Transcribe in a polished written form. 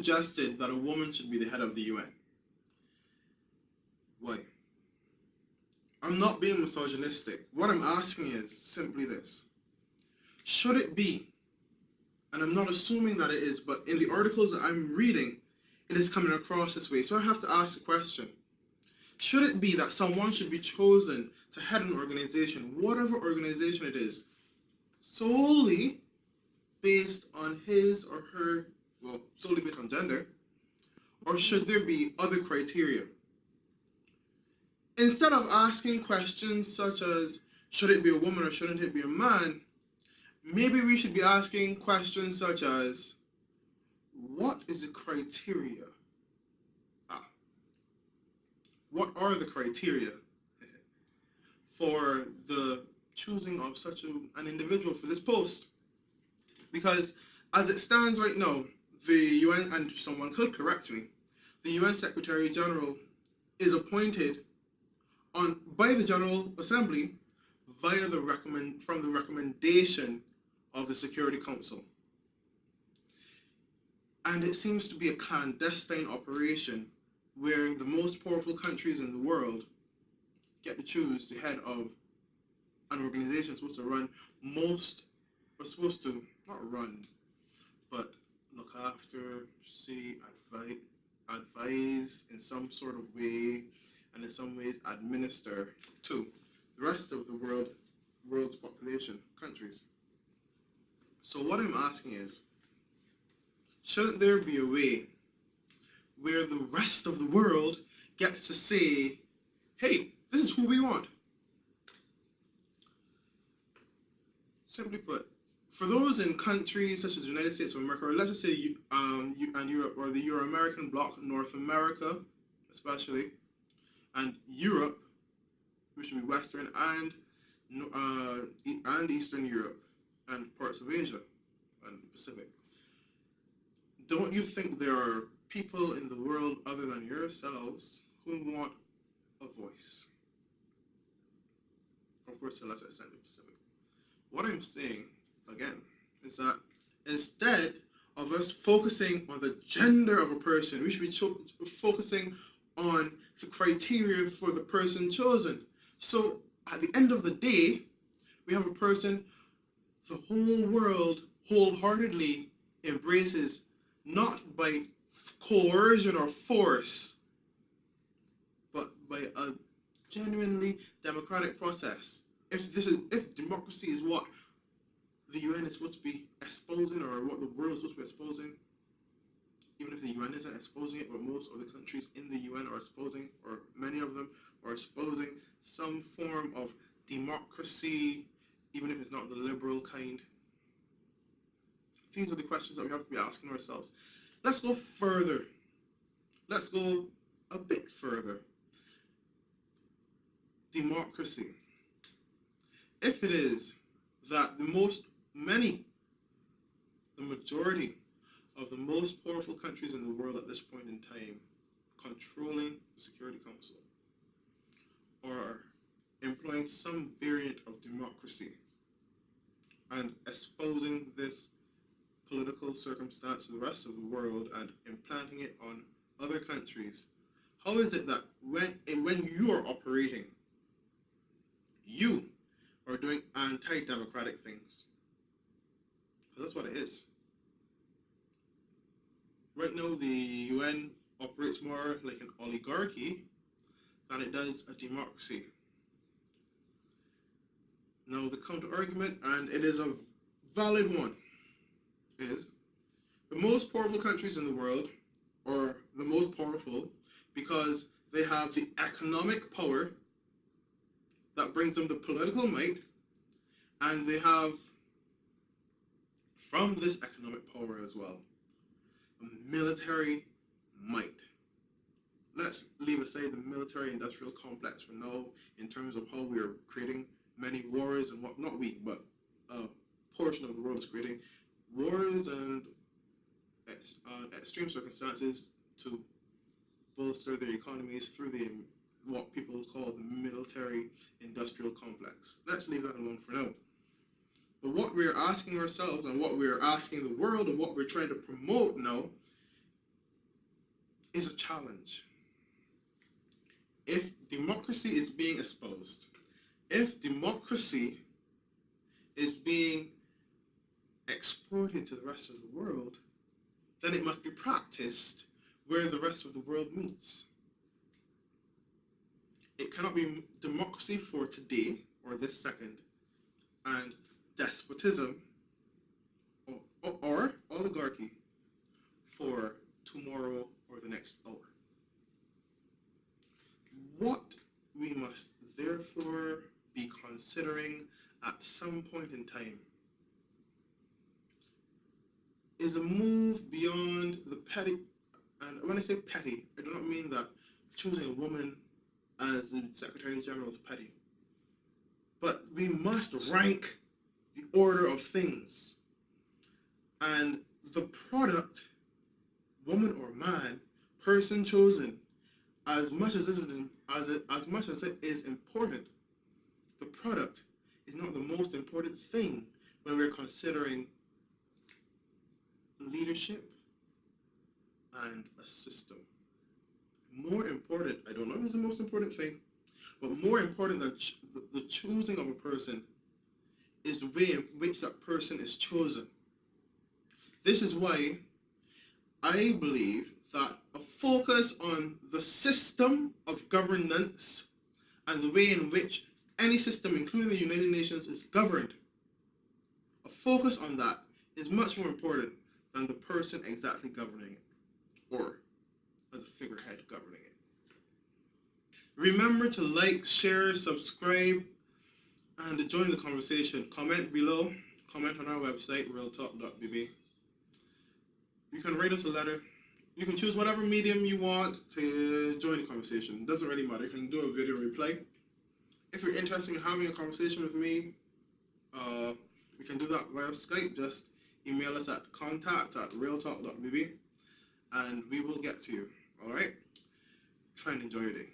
suggested that a woman should be the head of the UN. Why? I'm not being misogynistic. What I'm asking is simply this. Should it be, and I'm not assuming that it is, but in the articles that I'm reading, it is coming across this way. So I have to ask the question. Should it be that someone should be chosen to head an organization, whatever organization it is, solely based on his or her, well, solely based on gender, or should there be other criteria? Instead of asking questions such as, should it be a woman or shouldn't it be a man, maybe we should be asking questions such as, what is the criteria? What are the criteria for the choosing of such an individual for this post? Because as it stands right now, the UN, and someone could correct me, the UN Secretary General is appointed by the General Assembly via from the recommendation of the Security Council. And it seems to be a clandestine operation where the most powerful countries in the world get to choose the head of an organization supposed to not run, but look after, see, advise in some sort of way, and in some ways administer to the rest of the world's population, countries. So what I'm asking is, shouldn't there be a way where the rest of the world gets to say, hey, this is who we want? Simply put, for those in countries such as the United States of America, or let's just say and Europe, or the Euro-American bloc, North America especially, and Europe, which would be Western and Eastern Europe, and parts of Asia and the Pacific. Don't you think there are people in the world other than yourselves who want a voice? Of course, to a lesser extent, the Pacific. What I'm saying, again, is that instead of us focusing on the gender of a person, we should be focusing on the criteria for the person chosen. So at the end of the day, we have a person the whole world wholeheartedly embraces, not by coercion or force, but by a genuinely democratic process. If democracy is what the UN is supposed to be espousing, or what the world is supposed to be exposing, even if the UN isn't exposing it, but most of the countries in the UN are exposing, or many of them are exposing some form of democracy, even if it's not the liberal kind. These are the questions that we have to be asking ourselves. Let's go further. Let's go a bit further. Democracy. If it is that the majority of the most powerful countries in the world at this point in time controlling the Security Council, or employing some variant of democracy and exposing this political circumstance to the rest of the world and implanting it on other countries, how is it that when you are operating, you are doing anti-democratic things? Because that's what it is. Right now, the UN operates more like an oligarchy than it does a democracy. Now, the counter-argument, and it is a valid one, is the most powerful countries in the world are the most powerful because they have the economic power that brings them the political might, and they have, from this economic power as well, a military might. Let's leave aside the military-industrial complex for now in terms of how we are creating many wars and what, not we, but a portion of the world is creating wars and extreme circumstances to bolster their economies through what people call the military-industrial complex. Let's leave that alone for now. But what we're asking ourselves and what we're asking the world and what we're trying to promote now is a challenge. If democracy is being exposed, if democracy is being exported to the rest of the world, then it must be practiced where the rest of the world meets. It cannot be democracy for today or this second and despotism or oligarchy for tomorrow or the next hour. What we must therefore be considering at some point in time is a move beyond the petty, and when I say petty, I do not mean that choosing a woman as the Secretary General is petty, but we must rank the order of things, and the product, woman or man, person chosen, as much as it is important, the product is not the most important thing when we're considering leadership and a system. More important, I don't know if it's the most important thing, but more important than the choosing of a person is the way in which that person is chosen. This is why I believe that a focus on the system of governance and the way in which any system, including the United Nations, is governed, a focus on that is much more important than the person exactly governing it, or as a figurehead governing it. Remember to like, share, subscribe, and join the conversation. Comment below, comment on our website, realtalk.bb. You can write us a letter. You can choose whatever medium you want to join the conversation. It doesn't really matter. You can do a video reply. If you're interested in having a conversation with me, we can do that via Skype. Just email us at contact@realtalk.bb and we will get to you. All right? Try and enjoy your day.